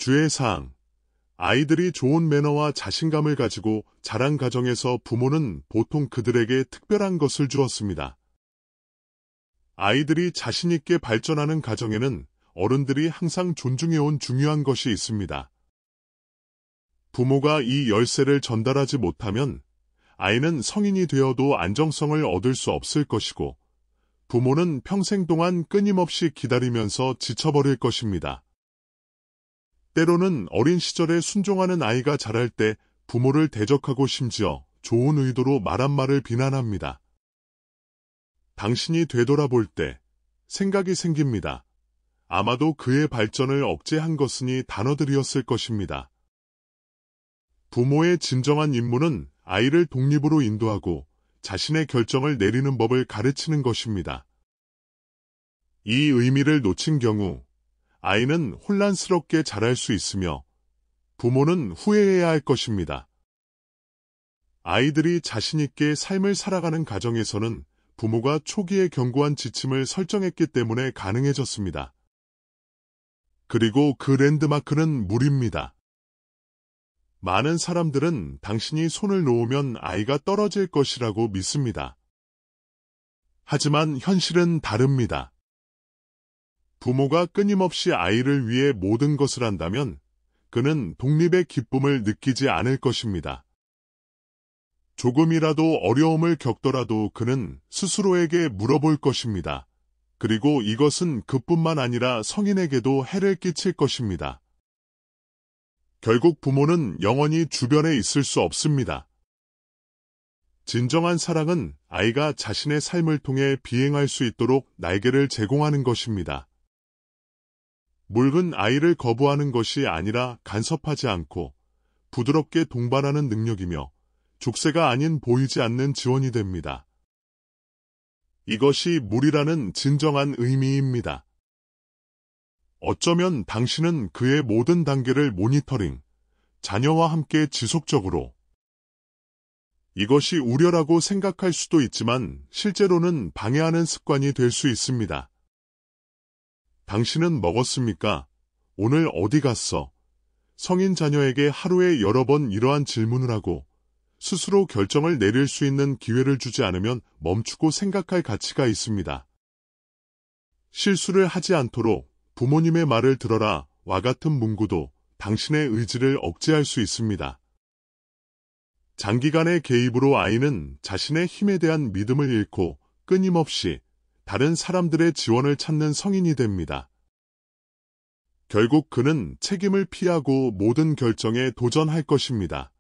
주의사항. 아이들이 좋은 매너와 자신감을 가지고 자란 가정에서 부모는 보통 그들에게 특별한 것을 주었습니다. 아이들이 자신있게 발전하는 가정에는 어른들이 항상 존중해온 중요한 것이 있습니다. 부모가 이 열쇠를 전달하지 못하면 아이는 성인이 되어도 안정성을 얻을 수 없을 것이고, 부모는 평생 동안 끊임없이 기다리면서 지쳐버릴 것입니다. 때로는 어린 시절에 순종하는 아이가 자랄 때 부모를 대적하고 심지어 좋은 의도로 말한 말을 비난합니다. 당신이 되돌아볼 때 생각이 생깁니다. 아마도 그의 발전을 억제한 것은이 단어들이었을 것입니다. 부모의 진정한 임무는 아이를 독립으로 인도하고 자신의 결정을 내리는 법을 가르치는 것입니다. 이 의미를 놓친 경우 아이는 혼란스럽게 자랄 수 있으며 부모는 후회해야 할 것입니다. 아이들이 자신있게 삶을 살아가는 가정에서는 부모가 초기에 견고한 지침을 설정했기 때문에 가능해졌습니다. 그리고 그 랜드마크는 물입니다. 많은 사람들은 당신이 손을 놓으면 아이가 떨어질 것이라고 믿습니다. 하지만 현실은 다릅니다. 부모가 끊임없이 아이를 위해 모든 것을 한다면 그는 독립의 기쁨을 느끼지 않을 것입니다. 조금이라도 어려움을 겪더라도 그는 스스로에게 물어볼 것입니다. 그리고 이것은 그뿐만 아니라 성인에게도 해를 끼칠 것입니다. 결국 부모는 영원히 주변에 있을 수 없습니다. 진정한 사랑은 아이가 자신의 삶을 통해 비행할 수 있도록 날개를 제공하는 것입니다. 묽은 아이를 거부하는 것이 아니라 간섭하지 않고 부드럽게 동반하는 능력이며 족쇄가 아닌 보이지 않는 지원이 됩니다. 이것이 물이라는 진정한 의미입니다. 어쩌면 당신은 그의 모든 단계를 모니터링, 자녀와 함께 지속적으로. 이것이 우려라고 생각할 수도 있지만 실제로는 방해하는 습관이 될 수 있습니다. 당신은 먹었습니까? 오늘 어디 갔어? 성인 자녀에게 하루에 여러 번 이러한 질문을 하고 스스로 결정을 내릴 수 있는 기회를 주지 않으면 멈추고 생각할 가치가 있습니다. 실수를 하지 않도록 부모님의 말을 들어라 와 같은 문구도 당신의 의지를 억제할 수 있습니다. 장기간의 개입으로 아이는 자신의 힘에 대한 믿음을 잃고 끊임없이 다른 사람들의 지원을 찾는 성인이 됩니다. 결국 그는 책임을 피하고 모든 결정에 도전할 것입니다.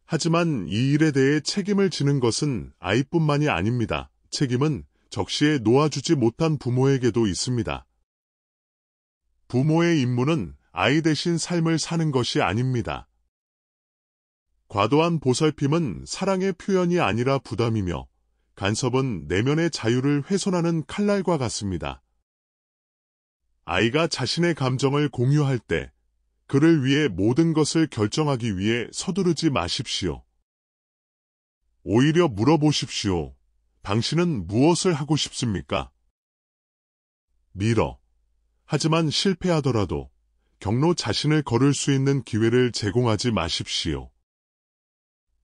하지만 이 일에 대해 책임을 지는 것은 아이뿐만이 아닙니다. 책임은 적시에 놓아주지 못한 부모에게도 있습니다. 부모의 임무는 아이 대신 삶을 사는 것이 아닙니다. 과도한 보살핌은 사랑의 표현이 아니라 부담이며 간섭은 내면의 자유를 훼손하는 칼날과 같습니다. 아이가 자신의 감정을 공유할 때 그를 위해 모든 것을 결정하기 위해 서두르지 마십시오. 오히려 물어보십시오. 당신은 무엇을 하고 싶습니까? 밀어. 하지만 실패하더라도 경로 자신을 걸을 수 있는 기회를 제공하지 마십시오.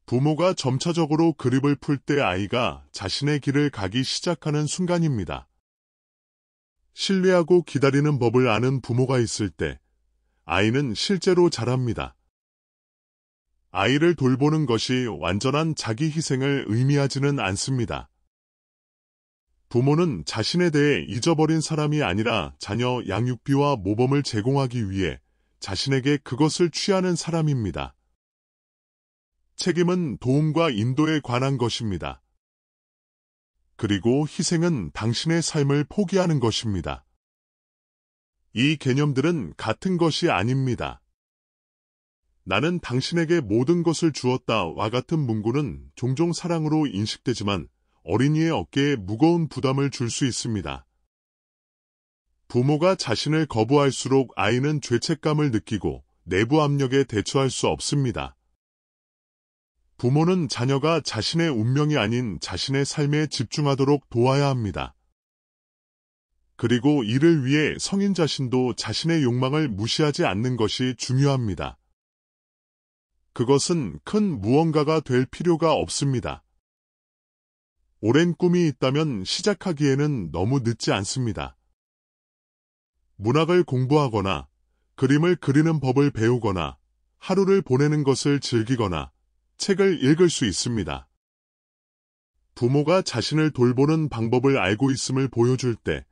부모가 점차적으로 그립을 풀 때 아이가 자신의 길을 가기 시작하는 순간입니다. 신뢰하고 기다리는 법을 아는 부모가 있을 때 아이는 실제로 자랍니다. 아이를 돌보는 것이 완전한 자기 희생을 의미하지는 않습니다. 부모는 자신에 대해 잊어버린 사람이 아니라 자녀 양육비와 모범을 제공하기 위해 자신에게 그것을 취하는 사람입니다. 책임은 도움과 인도에 관한 것입니다. 그리고 희생은 당신의 삶을 포기하는 것입니다. 이 개념들은 같은 것이 아닙니다. 나는 당신에게 모든 것을 주었다와 같은 문구는 종종 사랑으로 인식되지만 어린이의 어깨에 무거운 부담을 줄 수 있습니다. 부모가 자신을 거부할수록 아이는 죄책감을 느끼고 내부 압력에 대처할 수 없습니다. 부모는 자녀가 자신의 운명이 아닌 자신의 삶에 집중하도록 도와야 합니다. 그리고 이를 위해 성인 자신도 자신의 욕망을 무시하지 않는 것이 중요합니다. 그것은 큰 무언가가 될 필요가 없습니다. 오랜 꿈이 있다면 시작하기에는 너무 늦지 않습니다. 문학을 공부하거나 그림을 그리는 법을 배우거나 하루를 보내는 것을 즐기거나 책을 읽을 수 있습니다. 부모가 자신을 돌보는 방법을 알고 있음을 보여줄 때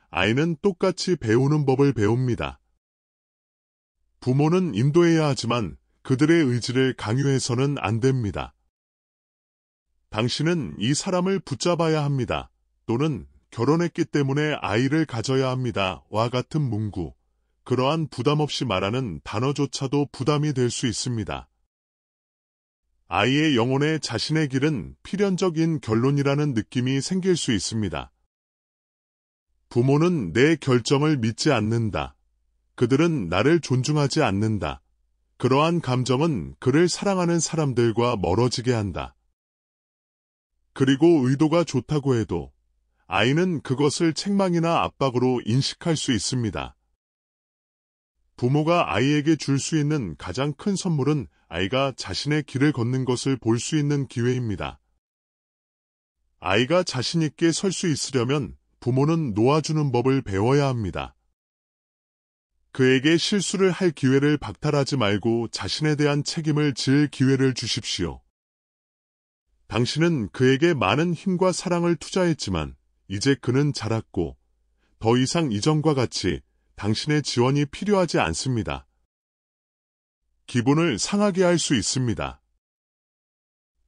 아이는 똑같이 배우는 법을 배웁니다. 부모는 인도해야 하지만 그들의 의지를 강요해서는 안 됩니다. 당신은 이 사람을 붙잡아야 합니다. 또는 결혼했기 때문에 아이를 가져야 합니다.와 같은 문구, 그러한 부담 없이 말하는 단어조차도 부담이 될 수 있습니다. 아이의 영혼에 자신의 길은 필연적인 결론이라는 느낌이 생길 수 있습니다. 부모는 내 결정을 믿지 않는다. 그들은 나를 존중하지 않는다. 그러한 감정은 그를 사랑하는 사람들과 멀어지게 한다. 그리고 의도가 좋다고 해도 아이는 그것을 책망이나 압박으로 인식할 수 있습니다. 부모가 아이에게 줄 수 있는 가장 큰 선물은 아이가 자신의 길을 걷는 것을 볼 수 있는 기회입니다. 아이가 자신 있게 설 수 있으려면 부모는 놓아주는 법을 배워야 합니다. 그에게 실수를 할 기회를 박탈하지 말고 자신에 대한 책임을 질 기회를 주십시오. 당신은 그에게 많은 힘과 사랑을 투자했지만 이제 그는 자랐고 더 이상 이전과 같이 당신의 지원이 필요하지 않습니다. 기분을 상하게 할 수 있습니다.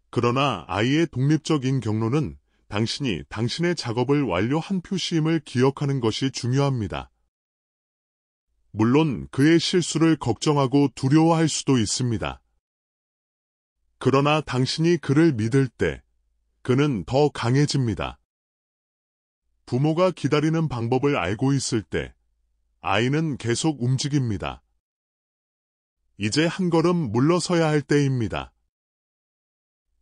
그러나 아이의 독립적인 경로는 당신이 당신의 작업을 완료한 표시임을 기억하는 것이 중요합니다. 물론 그의 실수를 걱정하고 두려워할 수도 있습니다. 그러나 당신이 그를 믿을 때 그는 더 강해집니다. 부모가 기다리는 방법을 알고 있을 때 아이는 계속 움직입니다. 이제 한 걸음 물러서야 할 때입니다.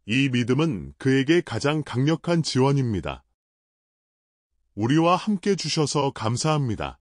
이 믿음은 그에게 가장 강력한 지원입니다. 우리와 함께 주셔서 감사합니다.